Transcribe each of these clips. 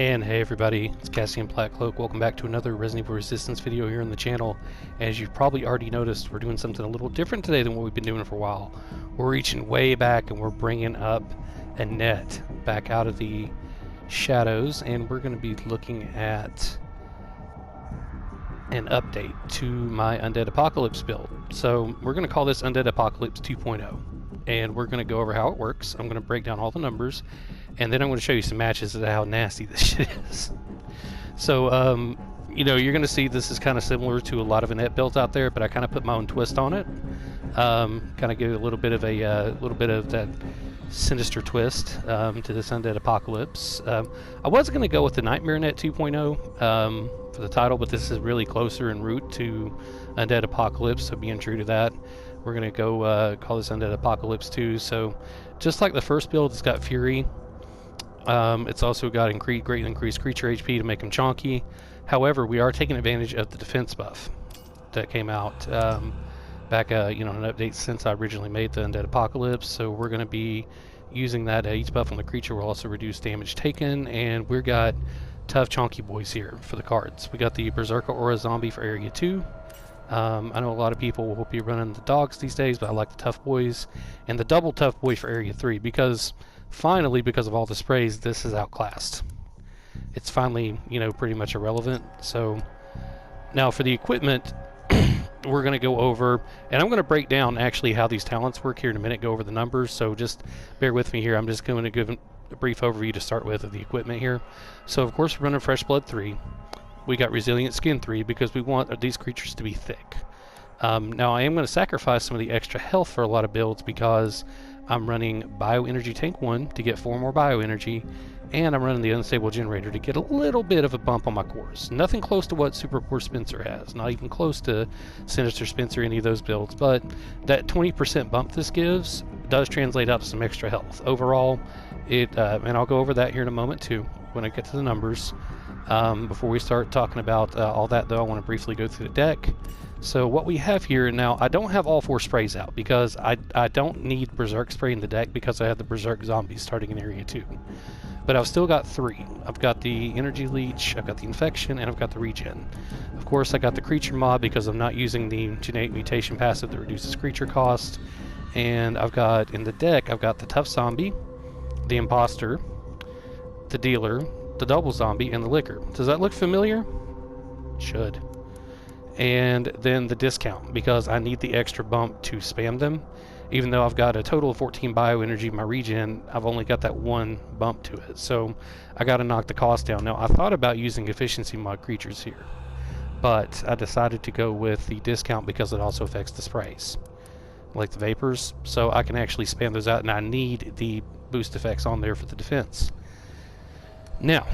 And hey everybody, it's Cassian Black Cloak. Welcome back to another Resident Evil Resistance video here on the channel. As you've probably already noticed, we're doing something a little different today than what we've been doing for a while. We're reaching way back and we're bringing up Annette back out of the shadows, and we're going to be looking at an update to my Undead Apocalypse build. So we're going to call this Undead Apocalypse 2.0, and we're going to go over how it works. I'm going to break down all the numbers, and then I'm going to show you some matches of how nasty this shit is. So, you know, you're going to see this is kind of similar to a lot of Annette builds out there, but I kind of put my own twist on it. Kind of give it a little bit of that sinister twist to this Undead Apocalypse. I was going to go with the Nightmare Annette 2.0 for the title, but this is really closer in route to Undead Apocalypse, so being true to that, we're going to go call this Undead Apocalypse 2. So just like the first build, it's got Fury. It's also got greatly increased creature HP to make him chonky. However, we are taking advantage of the defense buff that came out back, you know, an update since I originally made the Undead Apocalypse. So we're going to be using that. Each buff on the creature will also reduce damage taken, and we've got tough chonky boys here for the cards. We got the Berserker Aura Zombie for Area 2. I know a lot of people will be running the dogs these days, but I like the tough boys, and the double tough boy for Area 3 because finally, because of all the sprays, this is outclassed. It's finally, you know, pretty much irrelevant. So now for the equipment, we're going to go over, and I'm going to break down actually how these talents work here in a minute, go over the numbers, so just bear with me here. I'm just going to give a brief overview to start with of the equipment here. So of course we're running Fresh Blood 3. We got Resilient Skin 3 because we want these creatures to be thick. Now I am going to sacrifice some of the extra health for a lot of builds because I'm running Bioenergy Tank 1 to get 4 more Bioenergy, and I'm running the Unstable Generator to get a little bit of a bump on my cores. Nothing close to what Super Core Spencer has, not even close to Sinister Spencer, any of those builds, but that 20% bump this gives does translate out to some extra health. Overall, and I'll go over that here in a moment too, when I get to the numbers. Before we start talking about all that though, I want to briefly go through the deck. So what we have here now, I don't have all 4 sprays out because I don't need Berserk spray in the deck because I have the Berserk zombies starting in Area 2. But I've still got 3. I've got the Energy Leech, I've got the Infection, and I've got the Regen. Of course, I got the Creature Mod because I'm not using the Genetic Mutation passive that reduces creature cost. And I've got, in the deck, I've got the Tough Zombie, the Imposter, the Dealer, the Double Zombie, and the Licker. Does that look familiar? Should. And then the discount, because I need the extra bump to spam them. Even though I've got a total of 14 bioenergy, my regen, I've only got that 1 bump to it. So I got to knock the cost down. Now I thought about using efficiency mod creatures here, but I decided to go with the discount because it also affects the sprays, like the vapors. So I can actually spam those out, and I need the boost effects on there for the defense. Now,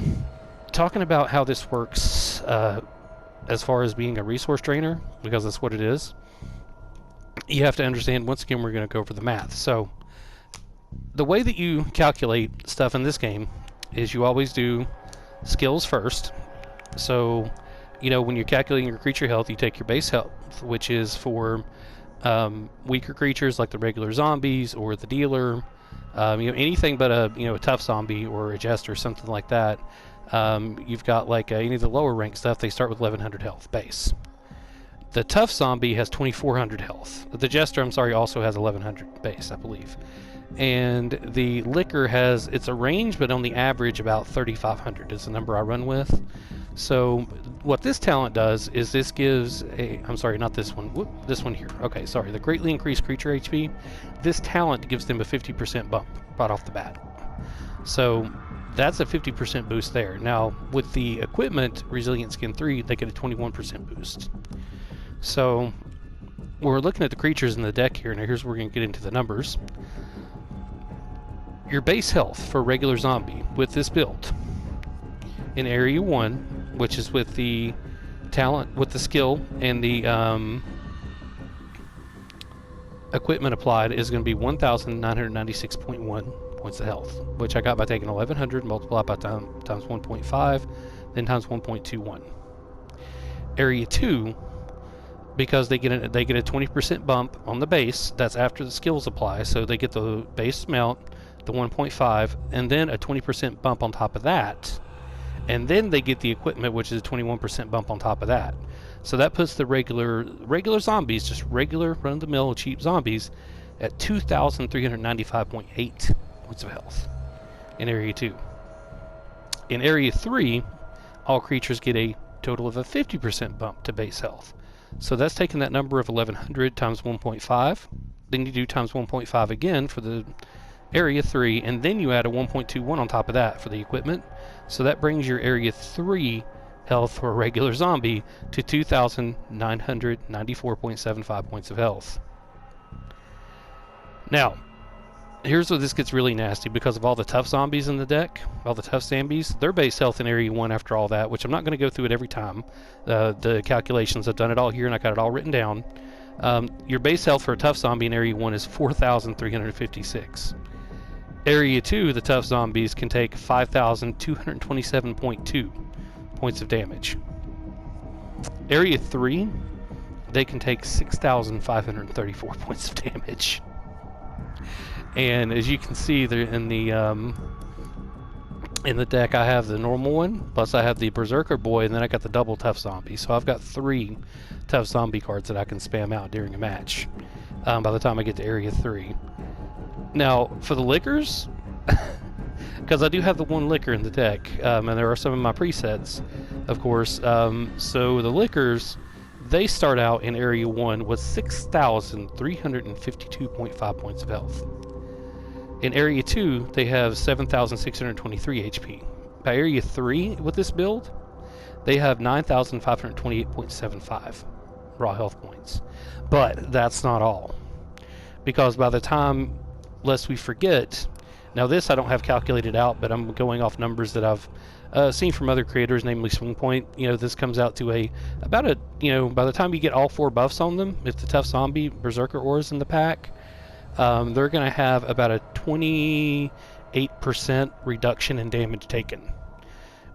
talking about how this works, as far as being a resource drainer, because that's what it is, you have to understand, once again, we're going to go over the math. So the way that you calculate stuff in this game is you always do skills first. So, you know, when you're calculating your creature health, you take your base health, which is for weaker creatures like the regular zombies or the dealer, you know, anything but a tough zombie or a jester or something like that. You've got like any of the lower rank stuff, they start with 1100 health base. The tough zombie has 2400 health. The jester, I'm sorry, also has 1100 base, I believe. And the licker has, it's a range, but on the average about 3500 is the number I run with. So what this talent does is this gives a, I'm sorry, not this one, whoop, this one here. Okay, sorry, the greatly increased creature HP. This talent gives them a 50% bump right off the bat. So that's a 50% boost there. Now, with the equipment, Resilient Skin 3, they get a 21% boost. So, we're looking at the creatures in the deck here. Now, here's where we're going to get into the numbers. Your base health for regular zombie with this build in Area 1, which is with the talent, with the skill, and the equipment applied, is going to be 1,996.1 points of health, which I got by taking 1100 multiplied by times 1.5, then times 1.21. Area 2, because they get a 20% bump on the base, that's after the skills apply, so they get the base mount, the 1.5, and then a 20% bump on top of that, and then they get the equipment, which is a 21% bump on top of that. So that puts the regular zombies, just regular run-of-the-mill cheap zombies, at 2,395.8 points of health in Area 2. In Area 3, all creatures get a total of a 50% bump to base health. So that's taking that number of 1,100 times 1.5. Then you do times 1.5 again for the Area 3, and then you add a 1.21 on top of that for the equipment. So that brings your Area 3 health for a regular zombie to 2,994.75 points of health. Now, here's where this gets really nasty because of all the tough zombies in the deck, all the tough zombies. Their base health in Area 1 after all that, which I'm not going to go through it every time. The calculations, I've done it all here and I got it all written down. Your base health for a tough zombie in Area 1 is 4,356. Area 2, the tough zombies can take 5,227.2 points of damage. Area 3, they can take 6,534 points of damage. And as you can see there in the deck, I have the normal one, plus I have the Berserker Boy, and then I got the double tough zombie. So I've got 3 tough zombie cards that I can spam out during a match by the time I get to Area 3. Now, for the liquors, because I do have the one liquor in the deck, and there are some in my presets, of course. So the liquors, they start out in Area 1 with 6,352.5 points of health. In Area 2, they have 7,623 HP. By Area 3, with this build, they have 9,528.75 raw health points. But that's not all. Because by the time, lest we forget, now this I don't have calculated out, but I'm going off numbers that I've seen from other creators, namely Swing Point. This comes out to by the time you get all 4 buffs on them, if the tough zombie Berserker Ore is in the pack, they're going to have about a 28% reduction in damage taken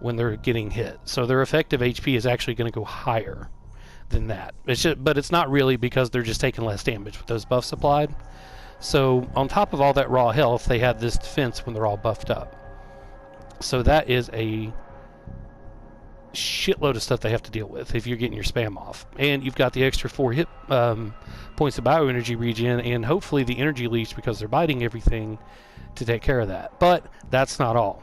when they're getting hit. So their effective HP is actually going to go higher than that. But it's not really, because they're just taking less damage with those buffs applied. So on top of all that raw health, they have this defense when they're all buffed up. So that is a shitload of stuff they have to deal with if you're getting your spam off. And you've got the extra 4 hit points of bioenergy regen, and hopefully the energy leech, because they're biting everything, to take care of that. But that's not all.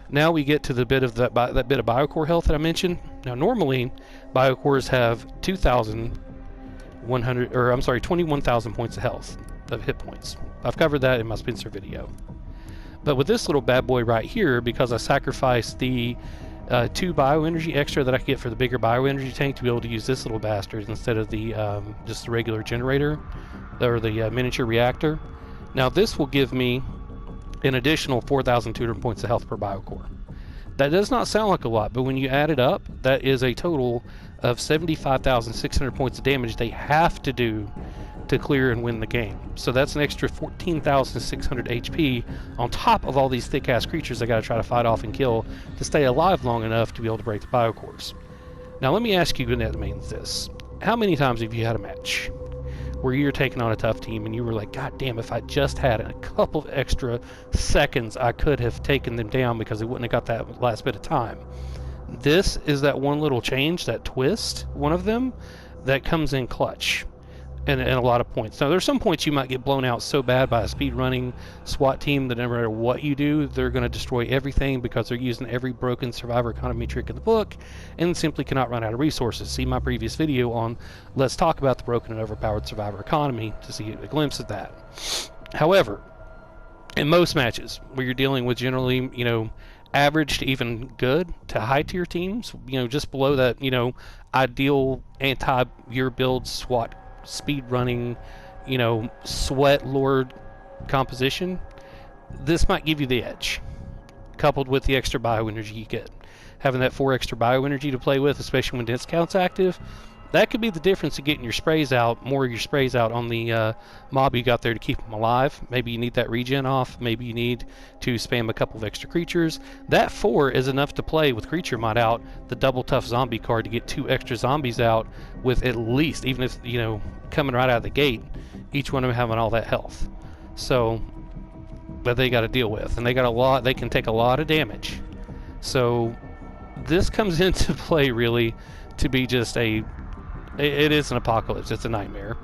Now we get to the bit of that bit of biocore health that I mentioned. Now normally biocores have 21,000 points of health, of hit points. I've covered that in my Spencer video. But with this little bad boy right here, because I sacrificed the 2 bioenergy extra that I could get for the bigger bioenergy tank to be able to use this little bastard instead of the just the regular generator or the miniature reactor. Now this will give me an additional 4,200 points of health per biocore. That does not sound like a lot, but when you add it up, that is a total of 75,600 points of damage they have to do to clear and win the game. So that's an extra 14,600 HP on top of all these thick-ass creatures they got to try to fight off and kill to stay alive long enough to be able to break the biocores. Now let me ask you, Annette, this. How many times have you had a match where you're taking on a tough team and you were like, God damn, if I just had a couple of extra seconds, I could have taken them down because they wouldn't have got that last bit of time? This is that one little change, that twist, one of them, that comes in clutch. And a lot of points. Now, there's some points you might get blown out so bad by a speed-running SWAT team that no matter what you do, they're going to destroy everything because they're using every broken survivor economy trick in the book and simply cannot run out of resources. See my previous video on Let's Talk About the Broken and Overpowered Survivor Economy to see a glimpse of that. However, in most matches where you're dealing with generally, average to even good to high-tier teams, just below that, ideal anti-your build SWAT speed running, sweat lord composition, this might give you the edge, coupled with the extra bioenergy you get. Having that 4 extra bioenergy to play with, especially when dense count's active, that could be the difference of getting your sprays out, more of your sprays out on the mob you got there to keep them alive. Maybe you need that regen off, maybe you need to spam a couple of extra creatures. That 4 is enough to play with creature mod out, the double tough zombie card, to get 2 extra zombies out with at least, even if, coming right out of the gate, each one of them having all that health. So, that they got to deal with. And they can take a lot of damage. So, this comes into play really to be just it is an apocalypse. It's a nightmare.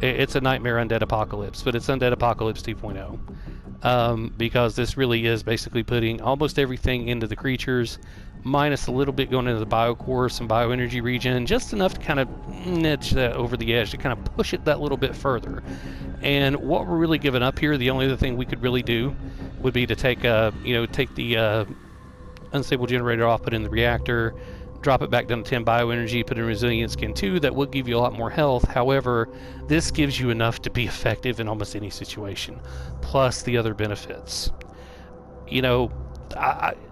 It's a nightmare Undead Apocalypse, but it's Undead Apocalypse 2.0. Because this really is basically putting almost everything into the creatures, minus a little bit going into the biocore, some bioenergy regen, just enough to kind of nudge that over the edge, to kind of push it that little bit further. And what we're really giving up here, the only other thing we could really do would be to take the unstable generator off, put in the reactor, drop it back down to 10 bioenergy, put in resilient skin 2. That would give you a lot more health. However, this gives you enough to be effective in almost any situation, plus the other benefits. You know,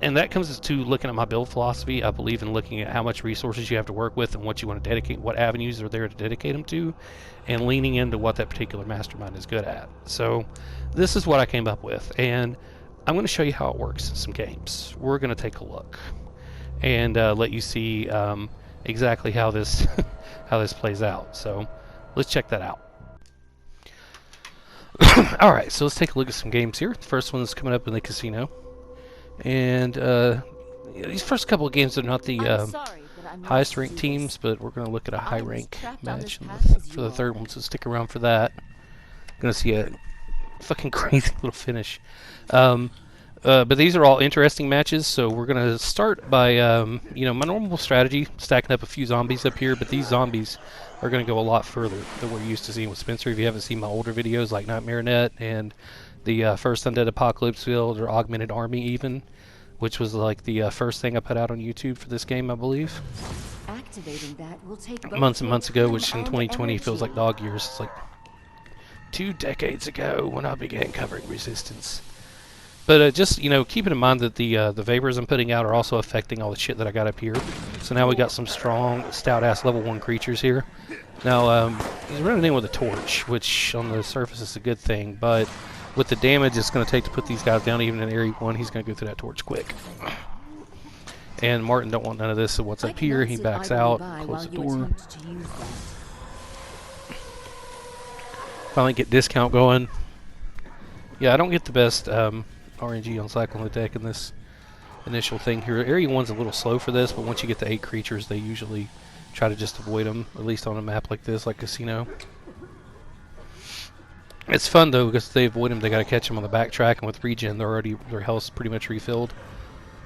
and that comes to looking at my build philosophy. I believe in looking at how much resources you have to work with and what you want to dedicate, what avenues are there to dedicate them to, and leaning into what that particular mastermind is good at. So this is what I came up with, and I'm going to show you how it works in some games. We're going to take a look and let you see exactly how this how this plays out. So let's check that out. All right, so let's take a look at some games here. The first one is coming up in the casino, and these first couple of games are not the highest ranked teams, but we're going to look at a high rank match for the third one. So stick around for that. Going to see a fucking crazy little finish. But these are all interesting matches, so we're going to start by, my normal strategy, stacking up a few zombies up here, but these zombies are going to go a lot further than we're used to seeing with Spencer. If you haven't seen my older videos like Nightmare Annette and the first Undead Apocalypse build, or Augmented Army even, which was like the first thing I put out on YouTube for this game, I believe. Activating that will take months and months ago, which in 2020 feels like dog years. It's like 2 decades ago when I began covering Resistance. But just, keeping in mind that the vapors I'm putting out are also affecting all the shit that I got up here. So now we got some strong, stout-ass level 1 creatures here. Now, he's running in with a torch, which on the surface is a good thing, but with the damage it's going to take to put these guys down, even in Area 1, he's going to go through that torch quick. And Martin don't want none of this, so what's up here? He backs out, close the door. Finally get discount going. Yeah, I don't get the best RNG on cycling the deck in this initial thing here. Area 1's a little slow for this, but once you get to 8 creatures, they usually try to just avoid them, at least on a map like this, like Casino. It's fun though, because if they avoid them, they got to catch them on the backtrack, and with regen, their health's pretty much refilled.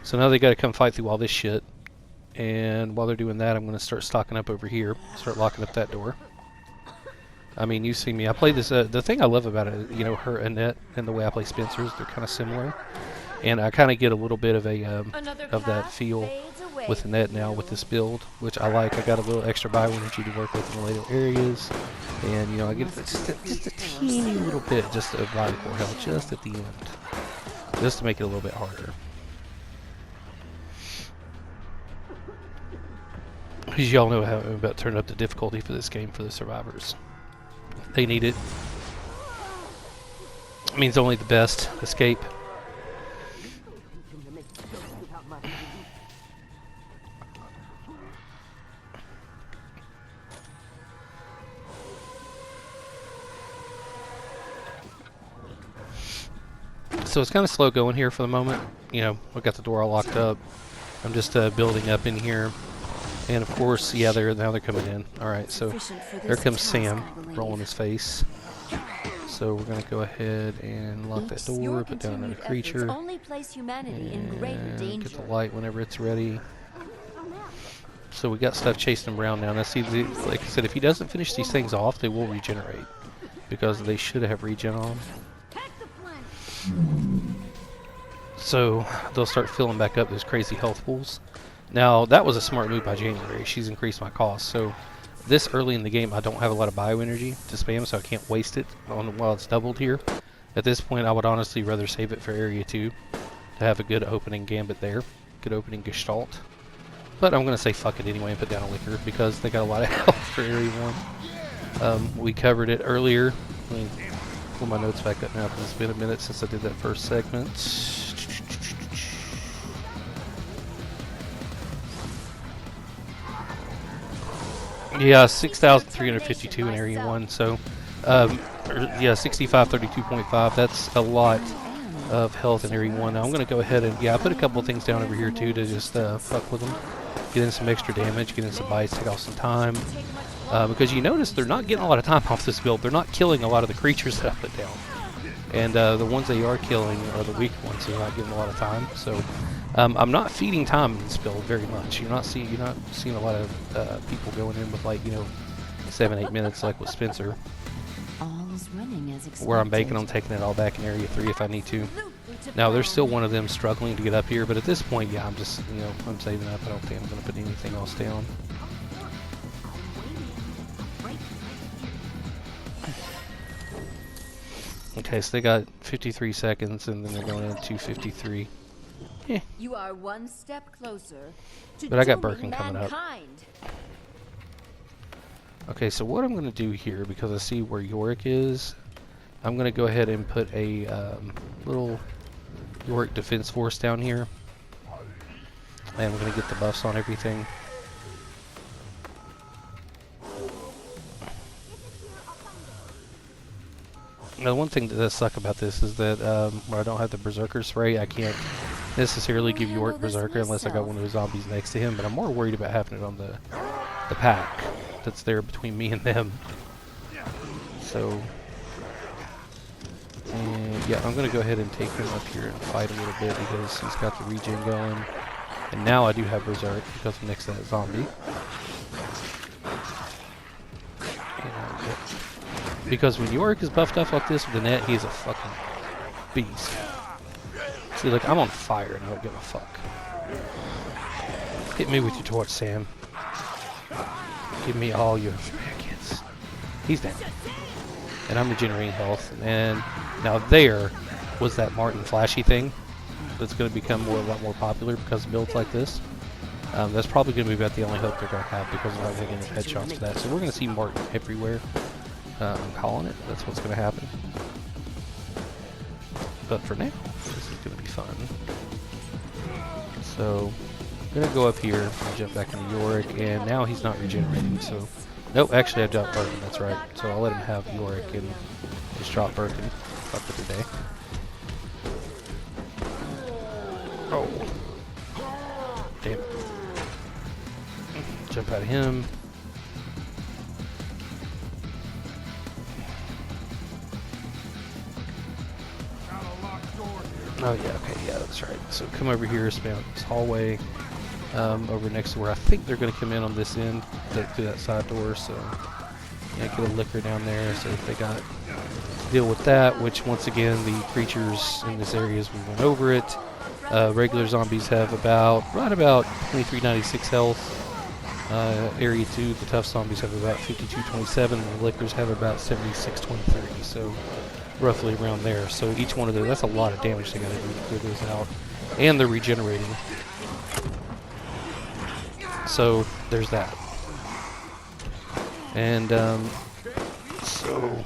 So now they got to come fight through all this shit. And while they're doing that, I'm going to start stocking up over here, start locking up that door. I mean, you see me. I play this. The thing I love about it, her Annette and the way I play Spencer's, they're kind of similar, and I kind of get a little bit of that feel with Annette now with this build, which I like. I got a little extra bioenergy to work with in the later areas, and I get just a teeny little bit just of biocore health just at the end, just to make it a little bit harder. Because y'all know how I'm about to turn up the difficulty for this game for the survivors. They need it. It means only the best escape. So it's kind of slow going here for the moment. We've got the door all locked up. I'm just building up in here. And of course, yeah, now they're coming in. Alright, so there comes Sam, rolling his face. So we're going to go ahead and lock that door, put down another creature, and get the light whenever it's ready. So we got stuff chasing him around now. Now see, like I said, if he doesn't finish these things off, they will regenerate, because they should have regen on them. So they'll start filling back up those crazy health pools. Now, that was a smart move by January. She's increased my cost. So this early in the game, I don't have a lot of bioenergy to spam, so I can't waste it while it's doubled here. At this point, I would honestly rather save it for Area 2 to have a good opening gambit there, good opening gestalt. But I'm going to say fuck it anyway and put down a liquor, because they got a lot of health for Area 1. We covered it earlier. Let me pull my notes back up now, because it's been a minute since I did that first segment. Yeah, 6,352 in Area 1, so, yeah, 6532.5, that's a lot of health in every one. Now I'm going to go ahead and, yeah, I put a couple things down over here too to just fuck with them. Get in some extra damage, get in some bites, take off some time. Because you notice they're not getting a lot of time off this build. They're not killing a lot of the creatures that I put down. And the ones they are killing are the weak ones, so they're not getting a lot of time. So I'm not feeding time in this build very much. You're not seeing a lot of people going in with, like, 7-8 minutes like with Spencer. All is running as expected. Where I'm banking on taking it all back in Area 3 if I need to. Now, there's still one of them struggling to get up here, but at this point, yeah, I'm just, I'm saving up. I don't think I'm going to put anything else down. Okay, so they got 53 seconds, and then they're going into 53. Yeah. You are one step closer to But I got dooming Birkin coming up. mankind. Okay, so what I'm going to do here, because I see where Yorick is, I'm going to go ahead and put a little Yorick Defense Force down here. And we're going to get the buffs on everything. Now, one thing that does suck about this is that where I don't have the Berserker spray, I can't necessarily give Yorick Berserker unless I got one of those zombies next to him, but I'm more worried about having it on the pack that's there between me and them. So, and yeah, I'm going to go ahead and take him up here and fight a little bit because he's got the regen going. And now I do have Berserk because I'm next to that zombie. Because when Yorick is buffed up like this with Annette, he's a fucking beast. See, look, I'm on fire and I don't give a fuck. Hit me with your torch, Sam. Give me all your kids. He's down. And I'm regenerating health. And now there was that Martin Flashy thing that's going to become a lot more popular because of builds like this. That's probably going to be about the only hope they're going to have because they're not going to get any headshots for that. So we're going to see Martin everywhere. I'm calling it. That's what's going to happen. But for now, this is going to be fun. So, I'm going to go up here and jump back into Yorick, and now he's not regenerating, so... Nope, actually I dropped Birkin, that's right. So I'll let him have Yorick and just drop Birkin. Fuck with today. Oh. Damn it. Jump out of him. Oh yeah, okay, yeah, that's right. So come over here, spam up this hallway, over next to where I think they're going to come in on this end, through that side door, so yeah, get a liquor down there, so if they got to deal with that, which once again, the creatures in this area, as we went over it, regular zombies have right about 2396 health. Area 2, the tough zombies have about 5227, and the lickers have about 7623, so roughly around there. So each one of those, that's a lot of damage they gotta do to clear those out. And they're regenerating. So there's that. And so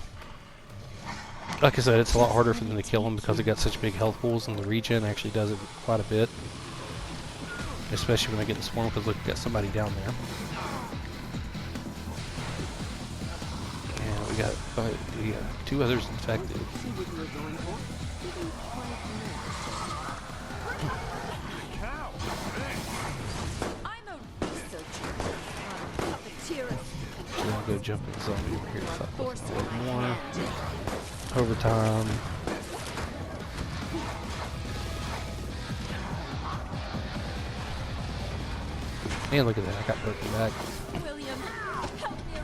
like I said, it's a lot harder for them to kill them because they got such big health pools, and the regen actually does it quite a bit. Especially when I get the swarm, because look, we got somebody down there. And we got two others infected. So I'll go jump in the zombie over here to fuck with a little more. Overtime. And look at that, I got Birkin back.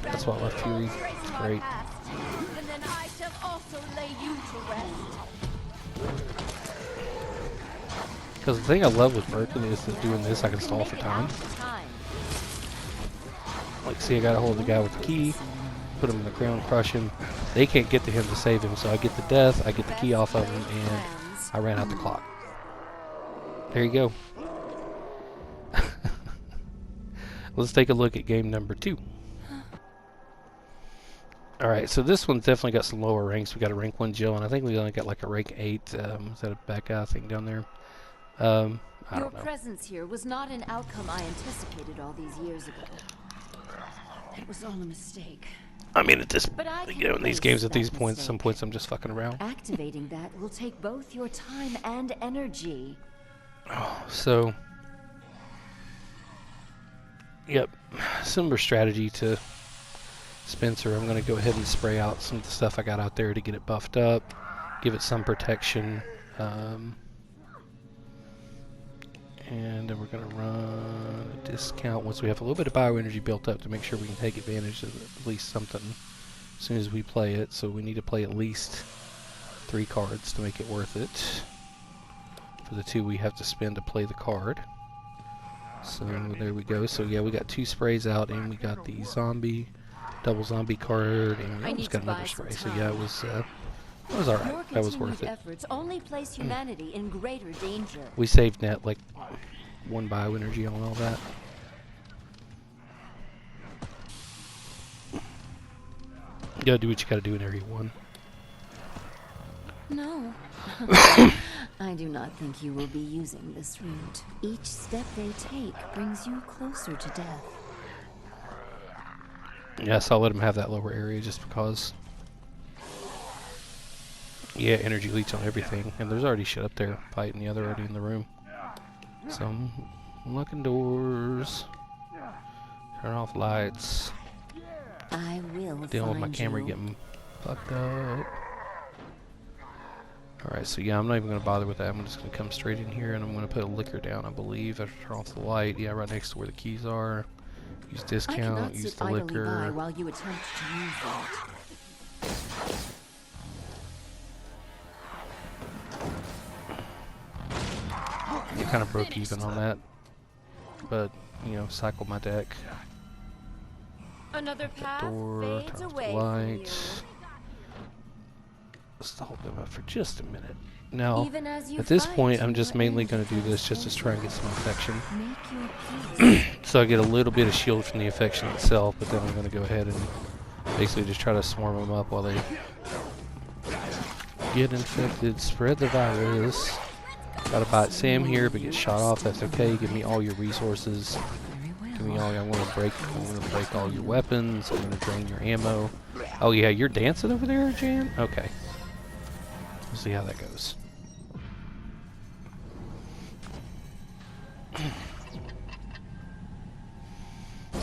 That's why I left Fury. It's great. And then I shall also lay you to rest. Because the thing I love with Birkin is that doing this, I can stall for time. Like, see, I got a hold of the guy with the key, put him in the ground, crush him. They can't get to him to save him, so I get the death, I get the key off of him, and I ran out the clock. There you go. Let's take a look at game number 2. Alright, so this one's definitely got some lower ranks. We got a rank 1 Jill, and I think we only got like a rank 8. Is that a bad guy thing down there? I don't know. Your presence here was not an outcome I anticipated all these years ago. It was all a mistake. I mean, at this, But I you can know, in these erase games, at that these points, some mistake. points I'm just fucking around. Activating that will take both your time and energy. So, yep, similar strategy to Spencer. I'm going to go ahead and spray out some of the stuff I got out there to get it buffed up, give it some protection, and then we're going to run a discount once we have a little bit of bioenergy built up to make sure we can take advantage of at least something as soon as we play it. So we need to play at least 3 cards to make it worth it for the 2 we have to spend to play the card. So there we go. So yeah, we got 2 sprays out, and we got the double zombie card, and we almost got another spray. So yeah, it was all right. That was worth it. Efforts only place humanity in greater danger. We saved net like 1 bioenergy on all that. You gotta do what you gotta do in area 1. No. I do not think you will be using this route. Each step they take brings you closer to death. Yes, I'll let him have that lower area just because. Yeah, energy leech on everything, and there's already shit up there fighting the other already in the room. So I'm locking doors, turn off lights, I will dealing with my find camera you. getting fucked up. Alright, so yeah, I'm not even going to bother with that. I'm just going to come straight in here and I'm going to put a liquor down, I believe, after I turn off the light. Yeah, right next to where the keys are. Use I discount, cannot use sit the idly liquor. by while you attempt to use that. You kind of broke even on that, but you know, cycle my deck. Another path Door, fades turn off the away from you. lights. Let's hold them up for just a minute. Now, Even as you at this fight, point, I'm your just mainly end going to do this just to comes try and get some infection. Make your peace. So I get a little bit of shield from the infection itself, but then I'm going to go ahead and basically just try to swarm them up while they get infected, spread the virus. Got to bite Sam here, but get shot off. That's okay. Give me all your resources. Very well. Give me all. I'm going to break all your weapons. I'm going to drain your ammo. Oh yeah, you're dancing over there, Jan? Okay. We'll see how that goes.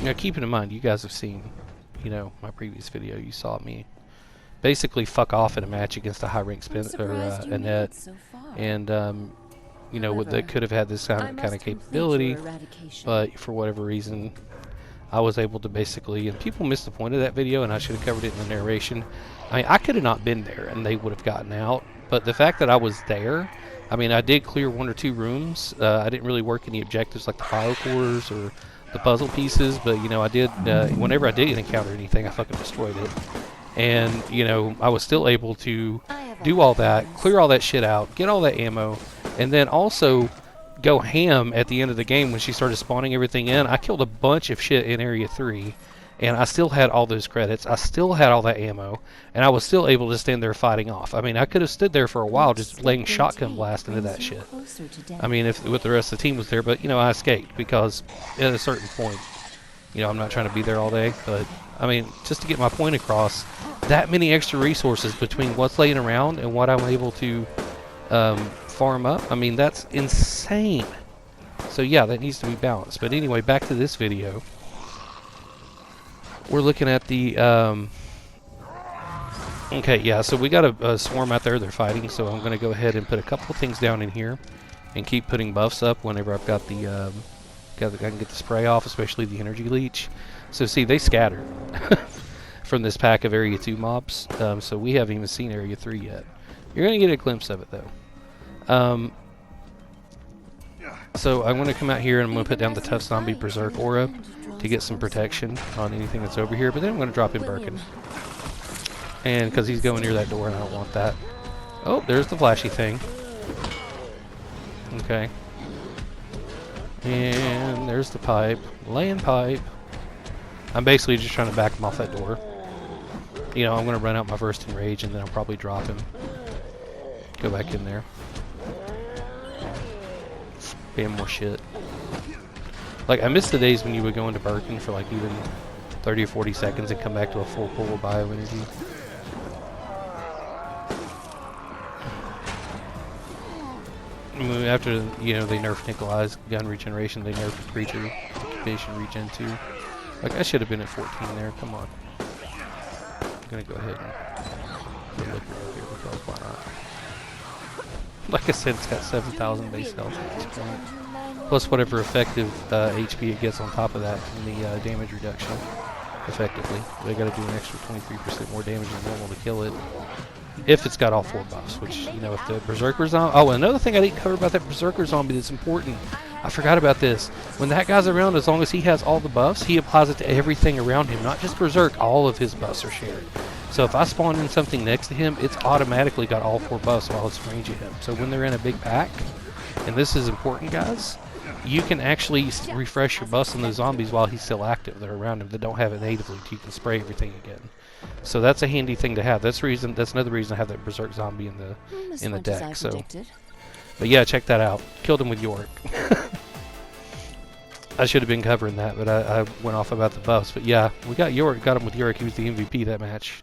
Now, keeping in mind, you guys have seen, you know, my previous video. You saw me basically fuck off in a match against a high-ranked Annette, so far. and you know, However, that could have had this kind I of must complete capability, your eradication. but for whatever reason, I was able to basically, and people missed the point of that video, and I should have covered it in the narration. I mean, I could have not been there, and they would have gotten out. But the fact that I was there, I mean, I did clear 1 or 2 rooms. I didn't really work any objectives like the biocores or the puzzle pieces, but you know, I did. Whenever I did encounter anything, I fucking destroyed it. And you know, I was still able to do all that, clear all that shit out, get all that ammo, and then also go ham at the end of the game when she started spawning everything in. I killed a bunch of shit in Area 3, and I still had all those credits. I still had all that ammo, and I was still able to stand there fighting off. I mean, I could have stood there for a while just laying shotgun blast into that shit. I mean, if with the rest of the team was there, but you know, I escaped because at a certain point, you know, I'm not trying to be there all day, but I mean, just to get my point across, that many extra resources between what's laying around and what I'm able to farm up, I mean, that's insane. So yeah, that needs to be balanced. But anyway, back to this video. We're looking at the okay, yeah, so we got a swarm out there. They're fighting, so I'm going to go ahead and put a couple of things down in here and keep putting buffs up whenever I've got the I can get the spray off, especially the energy leech. So see, they scattered from this pack of Area 2 mobs, so we haven't even seen Area 3 yet. You're going to get a glimpse of it, though. So I'm going to come out here and I'm going to put down the Tough Zombie Berserk Aura to get some protection on anything that's over here, but then I'm going to drop in Birkin. And because he's going near that door and I don't want that. Oh, there's the flashy thing. Okay. And there's the pipe. Laying pipe. I'm basically just trying to back him off that door. You know, I'm going to run out my Burst in Rage and then I'll probably drop him. Go back in there. Spam more shit. Like, I miss the days when you would go into Birkin for like even 30 or 40 seconds and come back to a full pull of bioenergy. After, you know, they nerfed Nikolai's gun regeneration, they nerfed creature occupation regen too. Like, I should have been at 14 there. Come on. I'm gonna go ahead and look over here because why not? Like I said, it's got 7,000 base health at this point. Plus whatever effective HP it gets on top of that from the damage reduction. Effectively. They gotta do an extra 23% more damage than normal to kill it. If it's got all 4 buffs, which, you know, if the Berserker Zombie... Oh, another thing I didn't cover about that Berserker Zombie that's important. I forgot about this. When that guy's around, as long as he has all the buffs, he applies it to everything around him. Not just Berserk, all of his buffs are shared. So if I spawn in something next to him, it's automatically got all 4 buffs while it's range at him. So when they're in a big pack, and this is important, guys, you can actually refresh your buffs on those zombies while he's still active. They're around him that don't have it natively, so you can spray everything again. So that's a handy thing to have. That's another reason I have that Berserk Zombie in the deck. So, but yeah, check that out. Killed him with Yorick. I should have been covering that, but I went off about the buffs. But yeah, we got Yorick. Got him with Yorick. He was the MVP that match.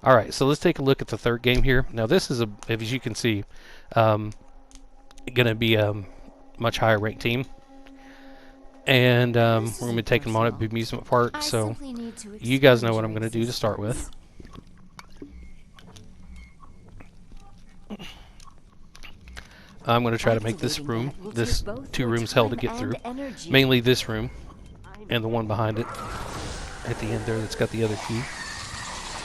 All right, so let's take a look at the third game here. Now this is as you can see, going to be a much higher ranked team. And we're going to be taking them on at the amusement park, so you guys know what I'm going to do to start with. I'm going to try to make this room, this 2 rooms hell to get through. Mainly this room, and the one behind it, at the end there that's got the other key.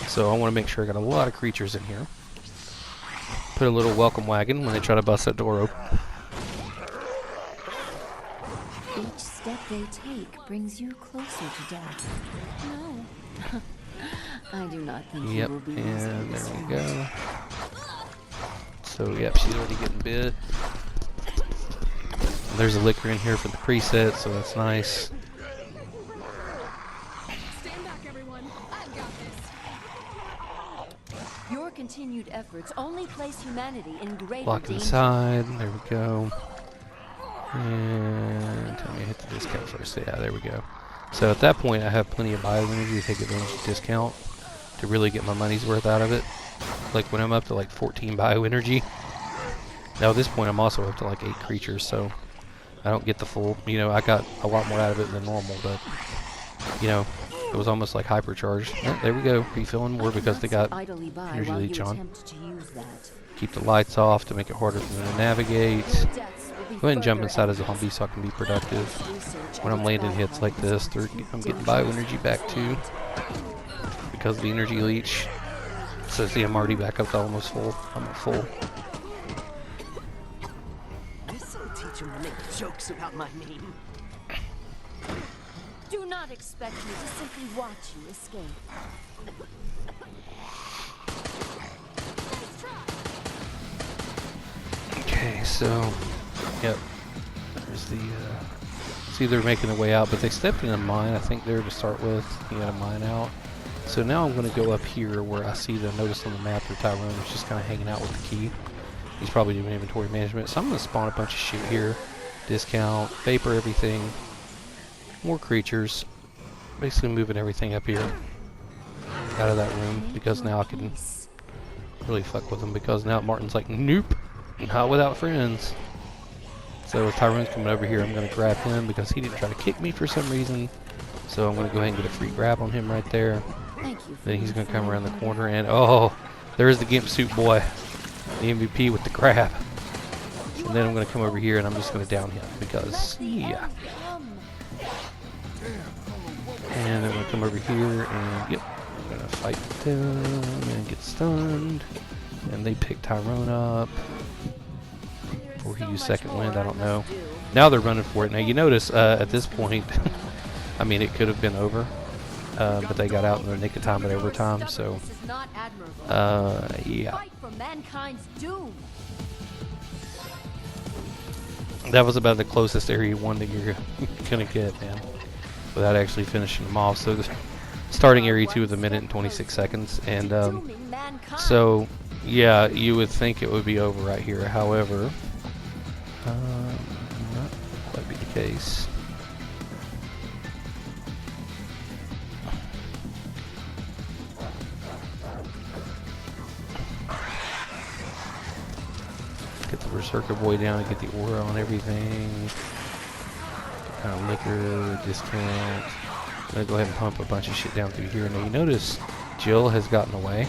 So I want to make sure I got a lot of creatures in here. Put a little welcome wagon when they try to bust that door open. Each step they take brings you closer to death. No. I do not think you will be using and this there we route. go. So, yep, she's already getting bit. There's a liquor in here for the preset, so that's nice. Stand back, everyone. I've got this. Your continued efforts only place humanity in greater Lock danger. inside. There we go. And tell me to hit the discount first. Yeah, there we go. So at that point, I have plenty of bioenergy to take advantage of discount to really get my money's worth out of it. Like when I'm up to like 14 bioenergy. Now at this point, I'm also up to like 8 creatures, so I don't get the full. You know, I got a lot more out of it than normal, but you know, it was almost like hypercharged. Oh, there we go, refilling more because they got energy leech on. Keep the lights off to make it harder for them to navigate. Go ahead and jump inside as a zombie so I can be productive. When I'm landing hits like this, I'm getting bioenergy back too because of the energy leech. So see, I'm already back up to almost full. I'm at full. This'll teach him to make jokes about my name. Do not expect me to simply watch you escape. Okay, so, yep. There's the, see they're making their way out, but they stepped in a mine, I think there to start with. He had a mine out. So now I'm going to go up here where I see the notice on the map where Tyrone is just kind of hanging out with the key. He's probably doing inventory management. So I'm going to spawn a bunch of shit here. Discount, vapor everything. More creatures. Basically moving everything up here out of that room because now I can really fuck with them because now Martin's like, nope, not without friends. So Tyrone's coming over here. I'm going to grab him because he didn't try to kick me for some reason. So I'm going to go ahead and get a free grab on him right there. Then he's going to come around the corner and, oh, there's the Gimp Suit boy. The MVP with the grab. And then I'm going to come over here and I'm just going to down him because, yeah. And I'm going to come over here and, yep, I'm going to fight them and get stunned. And they pick Tyrone up. Or he used second wind, I don't know. Now they're running for it. Now you notice at this point, I mean, it could have been over. But they got out in the nick of time at overtime, so yeah. That was about the closest area 1 that you're gonna get, man, without actually finishing them off. So the starting area 2 with 1 minute and 26 seconds, and so yeah, you would think it would be over right here. However, not quite be the case. her circuit boy down to get the aura on everything. Kind of liquor, discount. I'm going to go ahead and pump a bunch of shit down through here. Now you notice Jill has gotten away.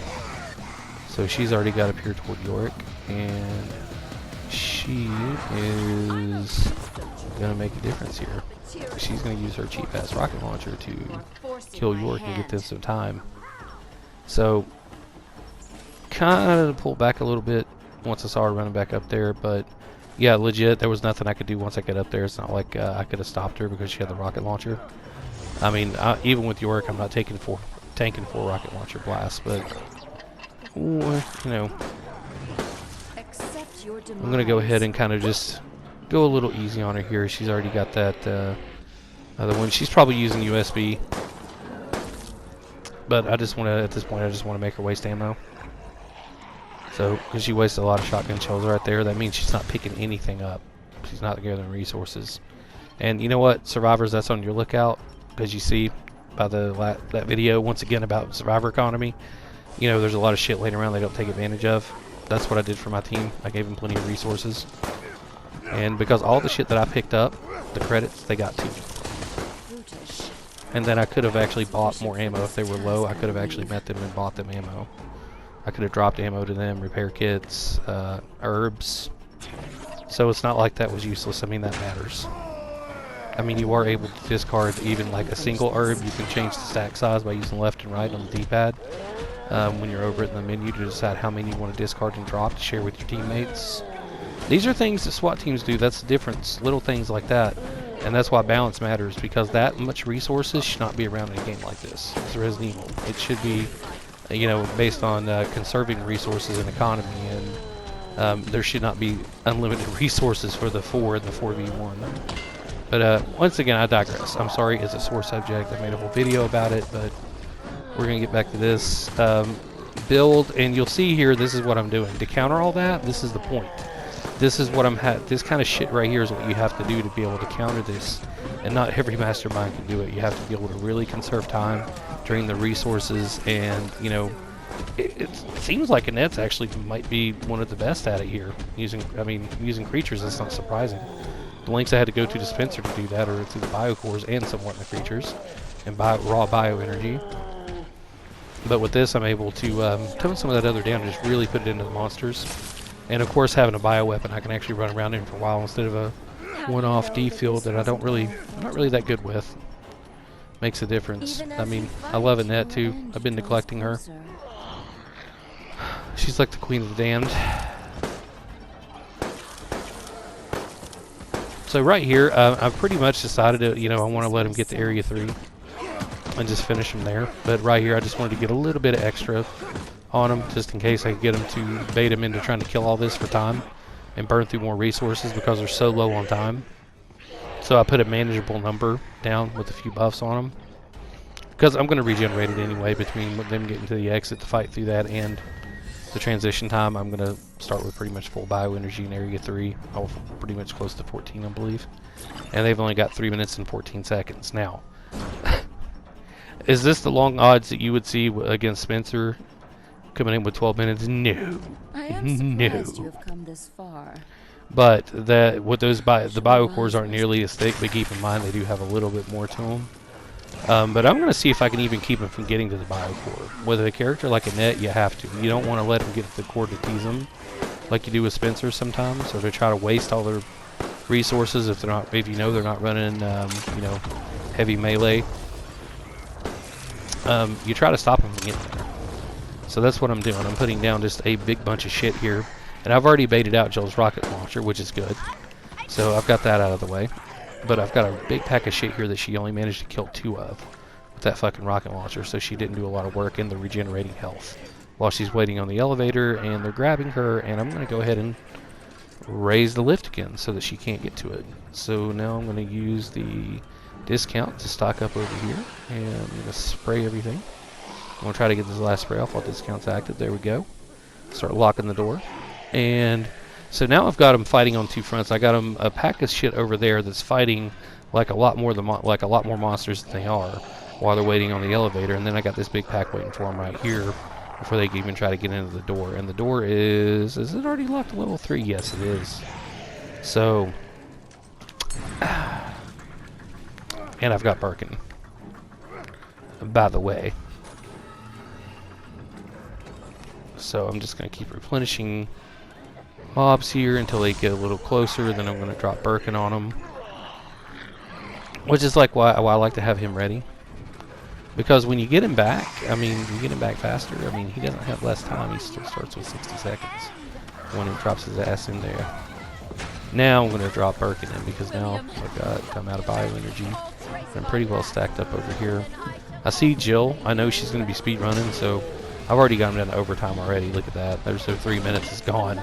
So she's already got up here toward York. And she is going to make a difference here. She's going to use her cheap-ass rocket launcher to kill York and get them some time. So, kind of pull back a little bit once I saw her running back up there, but yeah, legit, there was nothing I could do once I got up there. It's not like I could have stopped her because she had the rocket launcher. I mean, even with York, I'm not tanking four rocket launcher blasts, but you know, I'm going to go ahead and kind of just go a little easy on her here. She's already got that other one. She's probably using USB. But I just want to, at this point, I just want to make her waste ammo. So, because she wastes a lot of shotgun shells right there, that means she's not picking anything up. She's not gathering resources. And you know what, survivors, that's on your lookout. Because you see by that video, once again, about survivor economy, you know, there's a lot of shit laying around they don't take advantage of. That's what I did for my team. I gave them plenty of resources. And because all the shit that I picked up, the credits, they got too. And then I could have actually bought more ammo if they were low. I could have actually met them and bought them ammo. I could have dropped ammo to them, repair kits, herbs. So it's not like that was useless. I mean, that matters. I mean, you are able to discard even like a single herb. You can change the stack size by using left and right on the D-pad. When you're over it in the menu to decide how many you want to discard and drop to share with your teammates. These are things that SWAT teams do. That's the difference. Little things like that. And that's why balance matters, because that much resources should not be around in a game like this. It's Resident Evil. It should be, you know, based on conserving resources and economy, and there should not be unlimited resources for the 4 and the 4v1. But once again, I digress. I'm sorry, it's a sore subject. I made a whole video about it, but we're going to get back to this. Build, and you'll see here, this is what I'm doing. To counter all that, this is the point. This is what this kind of shit right here is what you have to do to be able to counter this. And not every mastermind can do it. You have to be able to really conserve time, drain the resources, and, you know, it seems like Annette's actually might be one of the best at it here. Using creatures, that's not surprising. The links I had to go to Spencer to do that are through the biocores and somewhat in the creatures, and raw bioenergy. But with this, I'm able to tone some of that other down and just really put it into the monsters. And of course, having a bioweapon, I can actually run around in for a while instead of a one-off D field that I'm not really that good with. Makes a difference. I mean, I love Annette too. I've been neglecting her. She's like the queen of the damned. So right here, I've pretty much decided to, you know, I want to let him get to Area 3 and just finish him there. But right here, I just wanted to get a little bit of extra on him, just in case I could get him to bait him into trying to kill all this for time and burn through more resources because they're so low on time. So I put a manageable number down with a few buffs on them, because I'm going to regenerate it anyway between them getting to the exit to fight through that and the transition time. I'm going to start with pretty much full bioenergy in Area 3. Oh, pretty much close to 14, I believe. And they've only got 3 minutes and 14 seconds. Now, is this the long odds that you would see against Spencer coming in with 12 minutes? No. I am surprised you have come this far. But with those the biocores aren't nearly as thick, but keep in mind they do have a little bit more to them. But I'm going to see if I can even keep him from getting to the biocore. With a character like Annette, you have to. You don't want to let him get to the core to tease him, like you do with Spencer sometimes, or to try to waste all their resources if you know they're not running, you know, heavy melee. You try to stop him from getting there. So that's what I'm doing. I'm putting down just a big bunch of shit here. And I've already baited out Jill's rocket launcher, which is good. So I've got that out of the way. But I've got a big pack of shit here that she only managed to kill 2 of with that fucking rocket launcher. So she didn't do a lot of work in the regenerating health while she's waiting on the elevator, and they're grabbing her. And I'm going to go ahead and raise the lift again so that she can't get to it. So now I'm going to use the discount to stock up over here. And I'm going to spray everything. I'm going to try to get this last spray off while discount's active. There we go. Start locking the door. And so now I've got them fighting on 2 fronts. I got them a pack of shit over there that's fighting like a lot more monsters than they are while they're waiting on the elevator. And then I got this big pack waiting for them right here before they can even try to get into the door. And the door is it already locked to level 3? Yes, it is. So, and I've got Birkin, by the way. So I'm just going to keep replenishing mobs here until they get a little closer. Then I'm going to drop Birkin on them, which is like why I like to have him ready. Because when you get him back, I mean, you get him back faster. I mean, he doesn't have less time. He still starts with 60 seconds when he drops his ass in there. Now I'm going to drop Birkin in because now I'm out of Bioenergy. I'm pretty well stacked up over here. I see Jill. I know she's going to be speed running, so I've already got him down to overtime already. Look at that. There's 3 minutes is gone.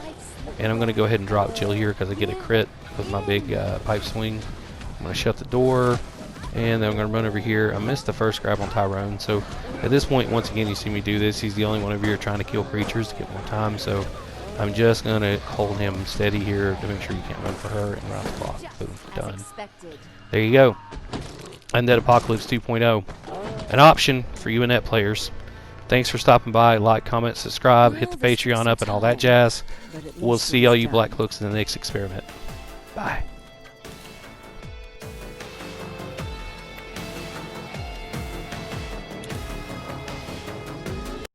And I'm going to go ahead and drop Jill here because I get a crit with my big pipe swing. I'm going to shut the door. And then I'm going to run over here. I missed the first grab on Tyrone. So at this point, once again, you see me do this. He's the only one over here trying to kill creatures to get more time. So I'm just going to hold him steady here to make sure you can't run for her and run the clock. Boom, done. There you go. Undead Apocalypse 2.0. An option for you Annette players. Thanks for stopping by. Like, comment, subscribe, hit the Patreon up and all that jazz. We'll see all you Black Cloaks in the next experiment. Bye.